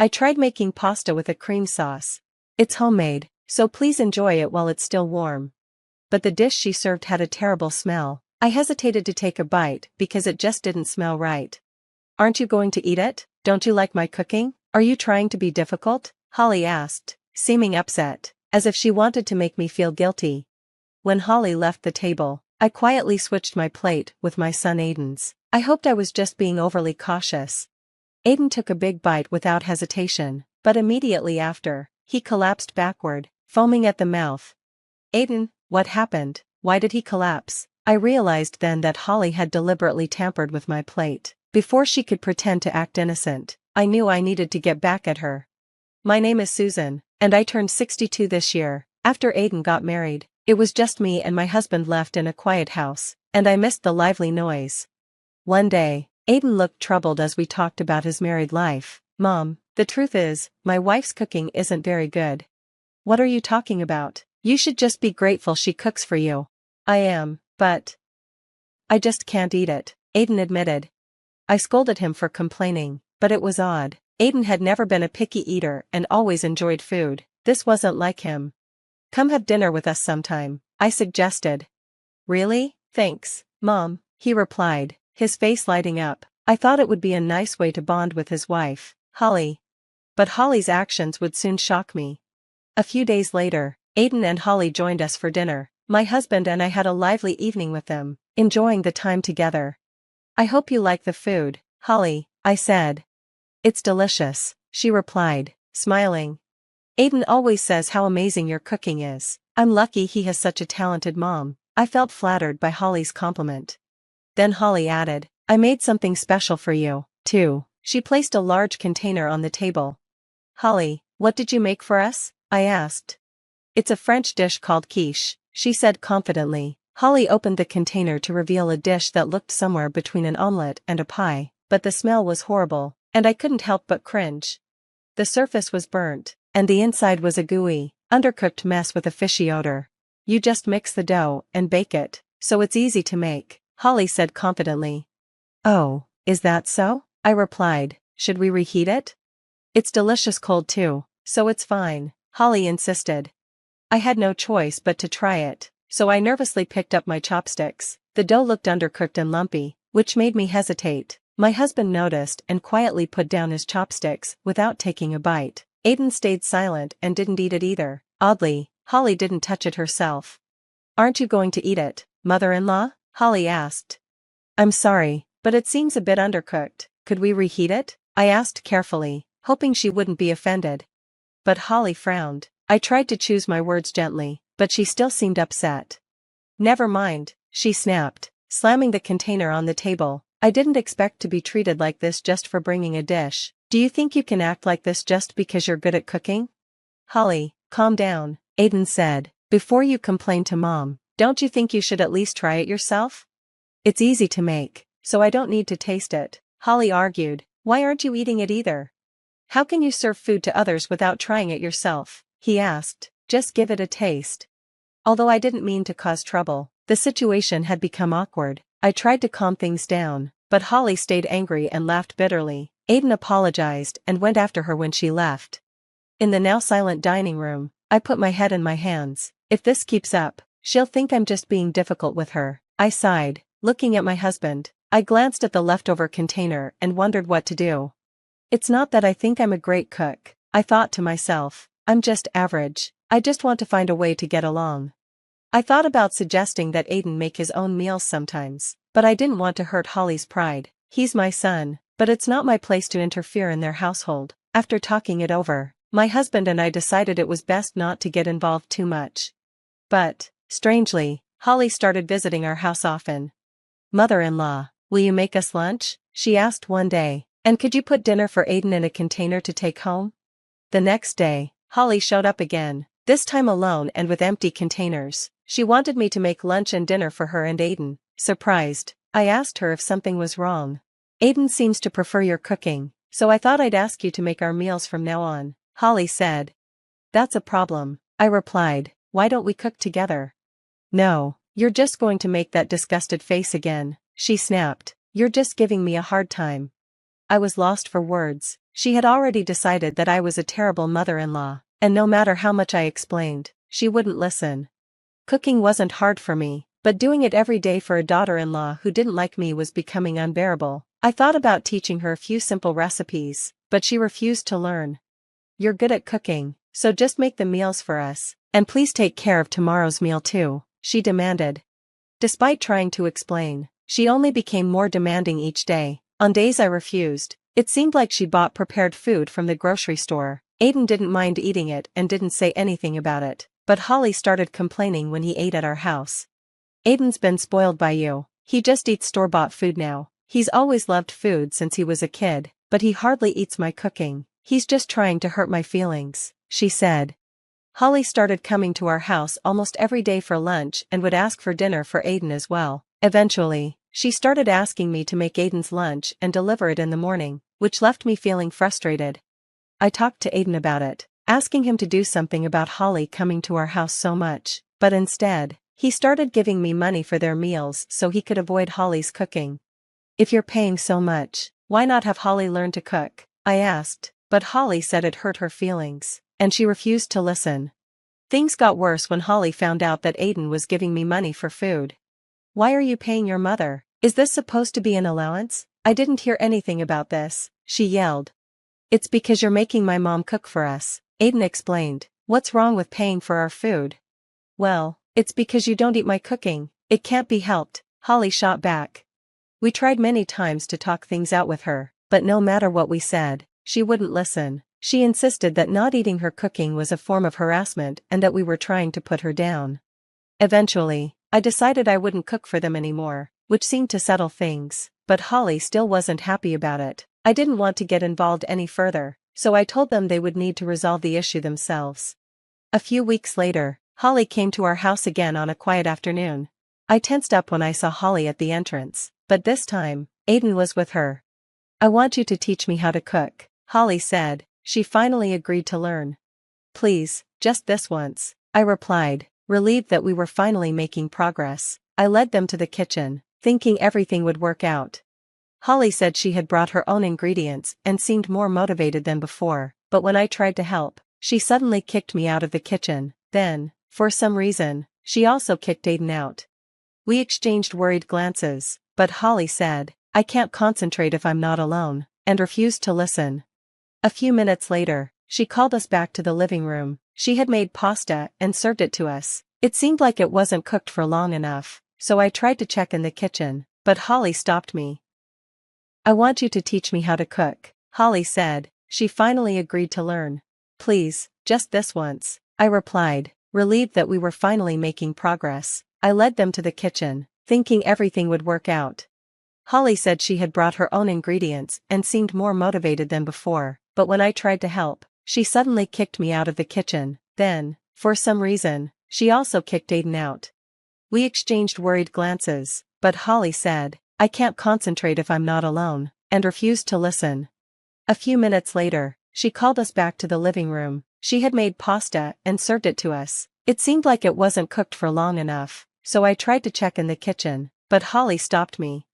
I tried making pasta with a cream sauce. It's homemade, so please enjoy it while it's still warm. But the dish she served had a terrible smell. I hesitated to take a bite because it just didn't smell right. Aren't you going to eat it? Don't you like my cooking? Are you trying to be difficult? Holly asked, seeming upset, as if she wanted to make me feel guilty. When Holly left the table, I quietly switched my plate with my son Aiden's. I hoped I was just being overly cautious. Aiden took a big bite without hesitation, but immediately after, he collapsed backward, foaming at the mouth. Aiden, what happened? Why did he collapse? I realized then that Holly had deliberately tampered with my plate. Before she could pretend to act innocent, I knew I needed to get back at her. My name is Susan, and I turned 62 this year. After Aiden got married, it was just me and my husband left in a quiet house, and I missed the lively noise. One day, Aiden looked troubled as we talked about his married life. Mom, the truth is, my wife's cooking isn't very good. What are you talking about? You should just be grateful she cooks for you. I am, but I just can't eat it, Aiden admitted. I scolded him for complaining, but it was odd. Aiden had never been a picky eater and always enjoyed food. This wasn't like him. Come have dinner with us sometime, I suggested. Really? Thanks, Mom, he replied, his face lighting up. I thought it would be a nice way to bond with his wife, Holly. But Holly's actions would soon shock me. A few days later, Aiden and Holly joined us for dinner. My husband and I had a lively evening with them, enjoying the time together. I hope you like the food, Holly, I said. It's delicious, she replied, smiling. Aiden always says how amazing your cooking is. I'm lucky he has such a talented mom. I felt flattered by Holly's compliment. Then Holly added, I made something special for you, too. She placed a large container on the table. Holly, what did you make for us? I asked. It's a French dish called quiche, she said confidently. Holly opened the container to reveal a dish that looked somewhere between an omelette and a pie, but the smell was horrible, and I couldn't help but cringe. The surface was burnt, and the inside was a gooey, undercooked mess with a fishy odor. You just mix the dough and bake it, so it's easy to make, Holly said confidently. Oh, is that so? I replied. Should we reheat it? It's delicious cold too, so it's fine, Holly insisted. I had no choice but to try it, so I nervously picked up my chopsticks. The dough looked undercooked and lumpy, which made me hesitate. My husband noticed and quietly put down his chopsticks without taking a bite. Aiden stayed silent and didn't eat it either. Oddly, Holly didn't touch it herself. Aren't you going to eat it, mother-in-law? Holly asked. I'm sorry, but it seems a bit undercooked. Could we reheat it? I asked carefully, hoping she wouldn't be offended. But Holly frowned. I tried to choose my words gently, but she still seemed upset. Never mind, she snapped, slamming the container on the table. I didn't expect to be treated like this just for bringing a dish. Do you think you can act like this just because you're good at cooking? Holly, calm down, Aiden said. Before you complain to Mom, don't you think you should at least try it yourself? It's easy to make, so I don't need to taste it, Holly argued. Why aren't you eating it either? How can you serve food to others without trying it yourself? He asked. Just give it a taste. Although I didn't mean to cause trouble, the situation had become awkward. I tried to calm things down, but Holly stayed angry and laughed bitterly. Aiden apologized and went after her when she left. In the now silent dining room, I put my head in my hands. If this keeps up, she'll think I'm just being difficult with her, I sighed, looking at my husband. I glanced at the leftover container and wondered what to do. It's not that I think I'm a great cook, I thought to myself. I'm just average. I just want to find a way to get along. I thought about suggesting that Aiden make his own meals sometimes, but I didn't want to hurt Holly's pride. He's my son, but it's not my place to interfere in their household. After talking it over, my husband and I decided it was best not to get involved too much. But, strangely, Holly started visiting our house often. Mother-in-law, will you make us lunch? She asked one day. And could you put dinner for Aiden in a container to take home? The next day, Holly showed up again, this time alone and with empty containers. She wanted me to make lunch and dinner for her and Aiden. Surprised, I asked her if something was wrong. Aiden seems to prefer your cooking, so I thought I'd ask you to make our meals from now on, Holly said. That's a problem, I replied. Why don't we cook together? No, you're just going to make that disgusted face again, she snapped. You're just giving me a hard time. I was lost for words. She had already decided that I was a terrible mother-in-law, and no matter how much I explained, she wouldn't listen. Cooking wasn't hard for me, but doing it every day for a daughter-in-law who didn't like me was becoming unbearable. I thought about teaching her a few simple recipes, but she refused to learn. "You're good at cooking, so just make the meals for us, and please take care of tomorrow's meal too," she demanded. Despite trying to explain, she only became more demanding each day. On days I refused, it seemed like she bought prepared food from the grocery store. Aiden didn't mind eating it and didn't say anything about it, but Holly started complaining when he ate at our house. "Aiden's been spoiled by you. He just eats store-bought food now. He's always loved food since he was a kid, but he hardly eats my cooking. He's just trying to hurt my feelings," she said. Holly started coming to our house almost every day for lunch and would ask for dinner for Aiden as well. Eventually, she started asking me to make Aiden's lunch and deliver it in the morning, which left me feeling frustrated. I talked to Aiden about it, asking him to do something about Holly coming to our house so much, but instead, he started giving me money for their meals so he could avoid Holly's cooking. "If you're paying so much, why not have Holly learn to cook?" I asked, but Holly said it hurt her feelings, and she refused to listen. Things got worse when Holly found out that Aiden was giving me money for food. "Why are you paying your mother? Is this supposed to be an allowance? I didn't hear anything about this," she yelled. "It's because you're making my mom cook for us," Aiden explained. "What's wrong with paying for our food?" "Well, it's because you don't eat my cooking. It can't be helped," Holly shot back. We tried many times to talk things out with her, but no matter what we said, she wouldn't listen. She insisted that not eating her cooking was a form of harassment and that we were trying to put her down. Eventually, I decided I wouldn't cook for them anymore, which seemed to settle things, but Holly still wasn't happy about it. I didn't want to get involved any further, so I told them they would need to resolve the issue themselves. A few weeks later, Holly came to our house again on a quiet afternoon. I tensed up when I saw Holly at the entrance, but this time, Aiden was with her. "I want you to teach me how to cook," Holly said. She finally agreed to learn. "Please, just this once," I replied, relieved that we were finally making progress. I led them to the kitchen, thinking everything would work out. Holly said she had brought her own ingredients and seemed more motivated than before, but when I tried to help, she suddenly kicked me out of the kitchen. Then, for some reason, she also kicked Aiden out. We exchanged worried glances, but Holly said, "I can't concentrate if I'm not alone," and refused to listen. A few minutes later, she called us back to the living room. She had made pasta and served it to us. It seemed like it wasn't cooked for long enough, so I tried to check in the kitchen, but Holly stopped me. "I want you to teach me how to cook," Holly said. She finally agreed to learn. "Please, just this once," I replied, relieved that we were finally making progress. I led them to the kitchen, thinking everything would work out. Holly said she had brought her own ingredients and seemed more motivated than before, but when I tried to help, she suddenly kicked me out of the kitchen. Then, for some reason, she also kicked Aiden out. We exchanged worried glances, but Holly said, "I can't concentrate if I'm not alone," and refused to listen. A few minutes later, she called us back to the living room. She had made pasta and served it to us. It seemed like it wasn't cooked for long enough, so I tried to check in the kitchen, but Holly stopped me.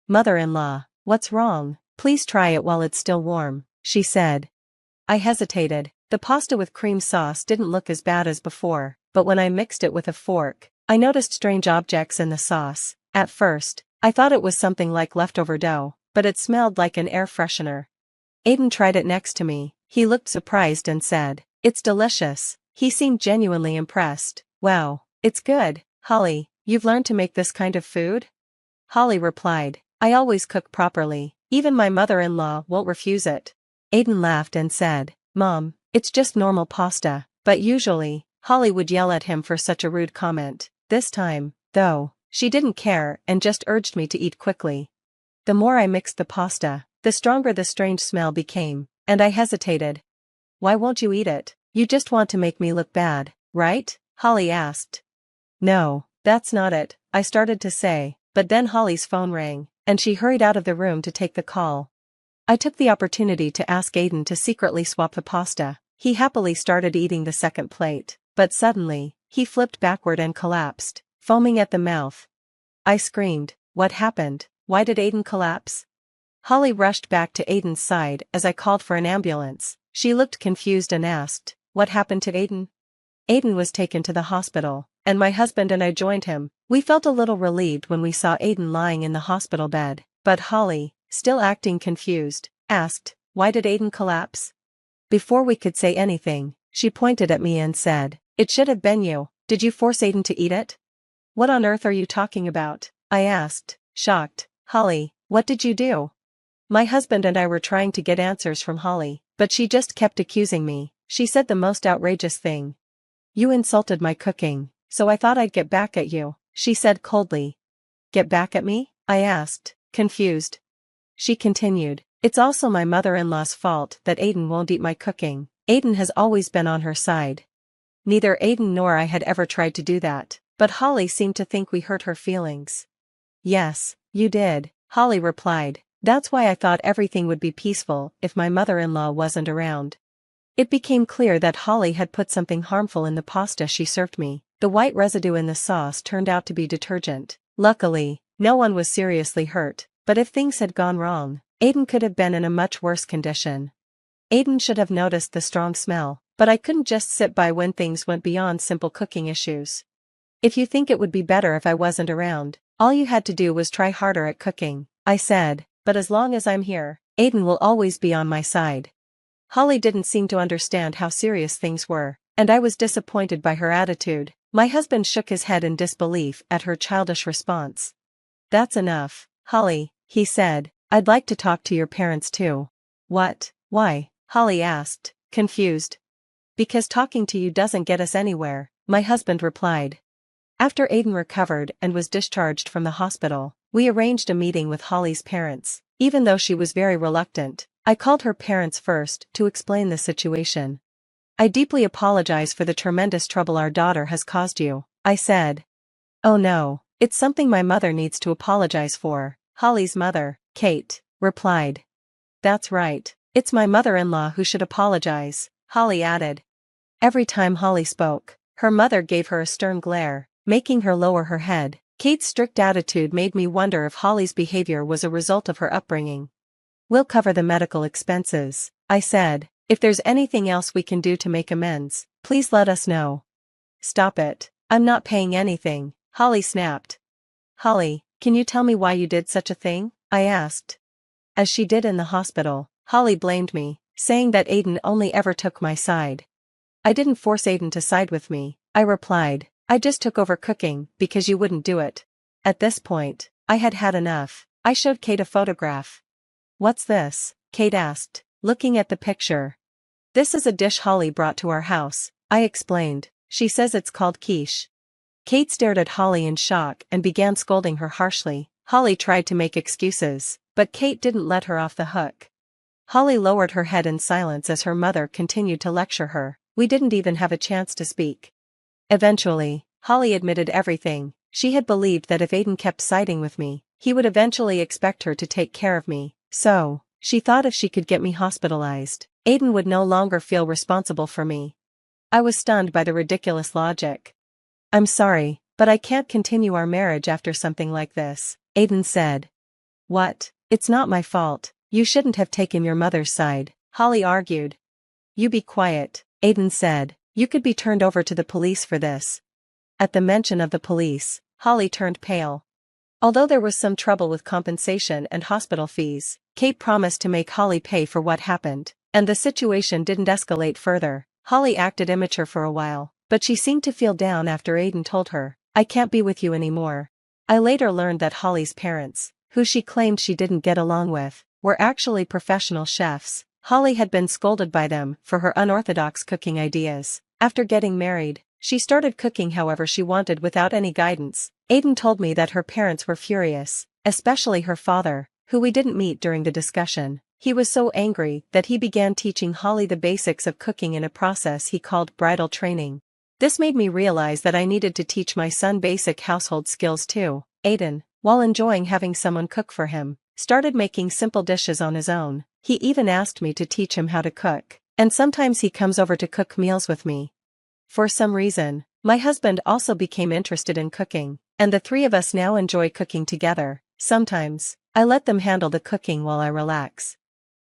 "Mother-in-law, what's wrong? Please try it while it's still warm," she said. I hesitated. The pasta with cream sauce didn't look as bad as before, but when I mixed it with a fork, I noticed strange objects in the sauce. At first, I thought it was something like leftover dough, but it smelled like an air freshener. Aiden tried it next to me. He looked surprised and said, "It's delicious." He seemed genuinely impressed. "Wow, it's good, Holly. You've learned to make this kind of food?" Holly replied, "I always cook properly. Even my mother-in-law won't refuse it." Aiden laughed and said, "Mom, it's just normal pasta," but usually, Holly would yell at him for such a rude comment. This time, though, she didn't care and just urged me to eat quickly. The more I mixed the pasta, the stronger the strange smell became, and I hesitated. "Why won't you eat it? You just want to make me look bad, right?" Holly asked. "No, that's not it," I started to say, but then Holly's phone rang, and she hurried out of the room to take the call. I took the opportunity to ask Aiden to secretly swap the pasta. He happily started eating the second plate, but suddenly, he flipped backward and collapsed, foaming at the mouth. I screamed, "What happened? Why did Aiden collapse?" Holly rushed back to Aiden's side as I called for an ambulance. She looked confused and asked, "What happened to Aiden?" Aiden was taken to the hospital, and my husband and I joined him. We felt a little relieved when we saw Aiden lying in the hospital bed, but Holly, still acting confused, asked, "Why did Aiden collapse?" Before we could say anything, she pointed at me and said, "It should have been you. Did you force Aiden to eat it?" "What on earth are you talking about?" I asked, shocked. "Holly, what did you do?" My husband and I were trying to get answers from Holly, but she just kept accusing me. She said the most outrageous thing. "You insulted my cooking, so I thought I'd get back at you," she said coldly. "Get back at me?" I asked, confused. She continued, "It's also my mother-in-law's fault that Aiden won't eat my cooking. Aiden has always been on her side." Neither Aiden nor I had ever tried to do that, but Holly seemed to think we hurt her feelings. "Yes, you did," Holly replied. "That's why I thought everything would be peaceful if my mother-in-law wasn't around." It became clear that Holly had put something harmful in the pasta she served me. The white residue in the sauce turned out to be detergent. Luckily, no one was seriously hurt, but if things had gone wrong, Aiden could have been in a much worse condition. Aiden should have noticed the strong smell, but I couldn't just sit by when things went beyond simple cooking issues. "If you think it would be better if I wasn't around, all you had to do was try harder at cooking," I said, "but as long as I'm here, Aiden will always be on my side." Holly didn't seem to understand how serious things were, and I was disappointed by her attitude. My husband shook his head in disbelief at her childish response. "That's enough, Holly," he said. "I'd like to talk to your parents too." "What? Why?" Holly asked, confused. "Because talking to you doesn't get us anywhere," my husband replied. After Aiden recovered and was discharged from the hospital, we arranged a meeting with Holly's parents. Even though she was very reluctant, I called her parents first to explain the situation. "I deeply apologize for the tremendous trouble our daughter has caused you," I said. "Oh no, it's something my mother needs to apologize for," Holly's mother, Kate, replied. "That's right, it's my mother-in-law who should apologize," Holly added. Every time Holly spoke, her mother gave her a stern glare, making her lower her head. Kate's strict attitude made me wonder if Holly's behavior was a result of her upbringing. "We'll cover the medical expenses," I said. "If there's anything else we can do to make amends, please let us know." "Stop it, I'm not paying anything," Holly snapped. "Holly, can you tell me why you did such a thing?" I asked. As she did in the hospital, Holly blamed me, saying that Aiden only ever took my side. "I didn't force Aiden to side with me," I replied. "I just took over cooking because you wouldn't do it." At this point, I had had enough. I showed Kate a photograph. "What's this?" Kate asked, looking at the picture. "This is a dish Holly brought to our house," I explained. "She says it's called quiche." Kate stared at Holly in shock and began scolding her harshly. Holly tried to make excuses, but Kate didn't let her off the hook. Holly lowered her head in silence as her mother continued to lecture her. We didn't even have a chance to speak. Eventually, Holly admitted everything. She had believed that if Aiden kept siding with me, he would eventually expect her to take care of me. So, she thought if she could get me hospitalized, Aiden would no longer feel responsible for me. I was stunned by the ridiculous logic. "I'm sorry, but I can't continue our marriage after something like this," Aiden said. "What? It's not my fault. You shouldn't have taken your mother's side," Holly argued. "You be quiet," Aiden said. "You could be turned over to the police for this." At the mention of the police, Holly turned pale. Although there was some trouble with compensation and hospital fees, Kate promised to make Holly pay for what happened, and the situation didn't escalate further. Holly acted immature for a while, but she seemed to feel down after Aiden told her, "I can't be with you anymore." I later learned that Holly's parents, who she claimed she didn't get along with, were actually professional chefs. Holly had been scolded by them for her unorthodox cooking ideas. After getting married, she started cooking however she wanted without any guidance. Aiden told me that her parents were furious, especially her father, who we didn't meet during the discussion. He was so angry that he began teaching Holly the basics of cooking in a process he called bridal training. This made me realize that I needed to teach my son basic household skills too. Aiden, while enjoying having someone cook for him, started making simple dishes on his own. He even asked me to teach him how to cook, and sometimes he comes over to cook meals with me. For some reason, my husband also became interested in cooking, and the three of us now enjoy cooking together. Sometimes, I let them handle the cooking while I relax.